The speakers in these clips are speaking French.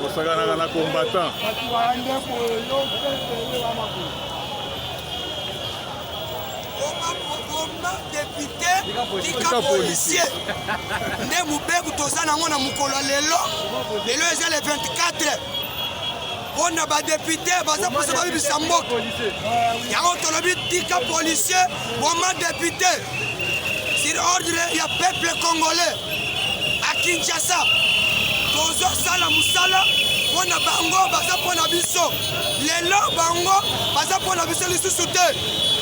osakana na combattant député tika policier nde mubeku toza nango na mukolo lelo eza le 24 mpona badepute baza posa babibisa mboka yango tolobi tika policier boma député sur ordre ya peuple congolais à Kinshasa tozosala musala mpona bango baza mpona biso lelo bango baza mpona biso lisusu te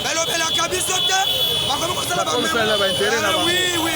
belobelaka biso te bakomi kosala bameme oui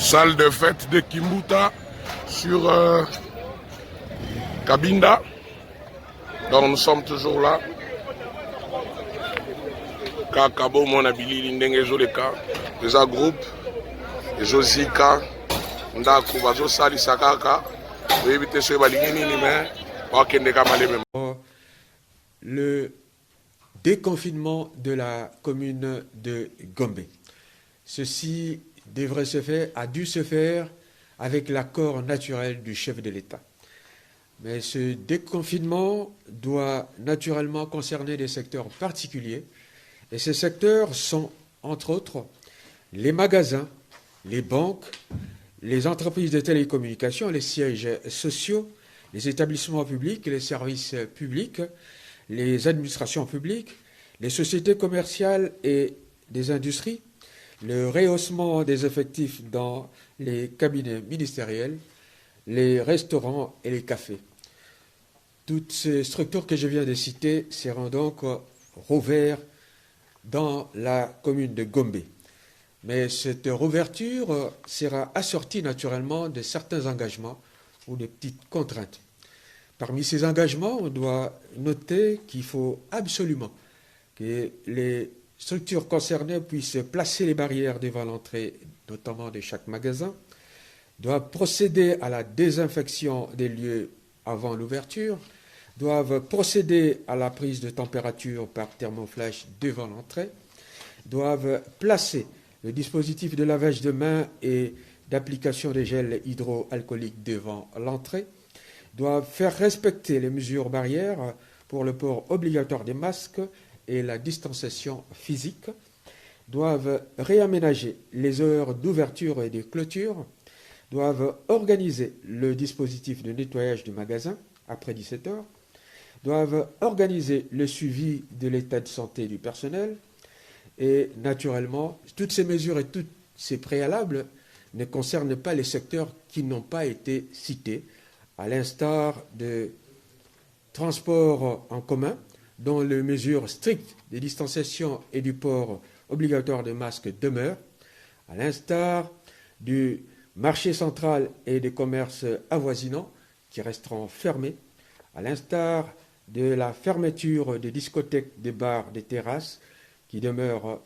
Salle de fête de Kimbuta sur Cabinda. Donc nous sommes toujours là. Kakabo Monabili Lindengezoleka, les groupe, les Josika, Ndaku Bazo Sali Sakaka, le déconfinement de la commune de Gombe. Ceci a dû se faire avec l'accord naturel du chef de l'État. Mais ce déconfinement doit naturellement concerner des secteurs particuliers. Et ces secteurs sont, entre autres, les magasins, les banques, les entreprises de télécommunications, les sièges sociaux, les établissements publics, les services publics, les administrations publiques, les sociétés commerciales et des industries, le rehaussement des effectifs dans les cabinets ministériels, les restaurants et les cafés. Toutes ces structures que je viens de citer seront donc rouvertes dans la commune de Gombe. Mais cette rouverture sera assortie naturellement de certains engagements ou de petites contraintes. Parmi ces engagements, on doit noter qu'il faut absolument que les structures concernées puissent placer les barrières devant l'entrée, notamment de chaque magasin, doivent procéder à la désinfection des lieux avant l'ouverture, doivent procéder à la prise de température par thermoflash devant l'entrée, doivent placer le dispositif de lavage de mains et d'application des gels hydroalcooliques devant l'entrée, doivent faire respecter les mesures barrières pour le port obligatoire des masques et la distanciation physique, doivent réaménager les heures d'ouverture et de clôture, doivent organiser le dispositif de nettoyage du magasin après 17 heures, doivent organiser le suivi de l'état de santé du personnel et naturellement, toutes ces mesures et tous ces préalables ne concernent pas les secteurs qui n'ont pas été cités, à l'instar de transport en commun, dont les mesures strictes de distanciation et du port obligatoire de masques demeurent, à l'instar du marché central et des commerces avoisinants qui resteront fermés, à l'instar de la fermeture des discothèques, des bars, des terrasses qui demeurent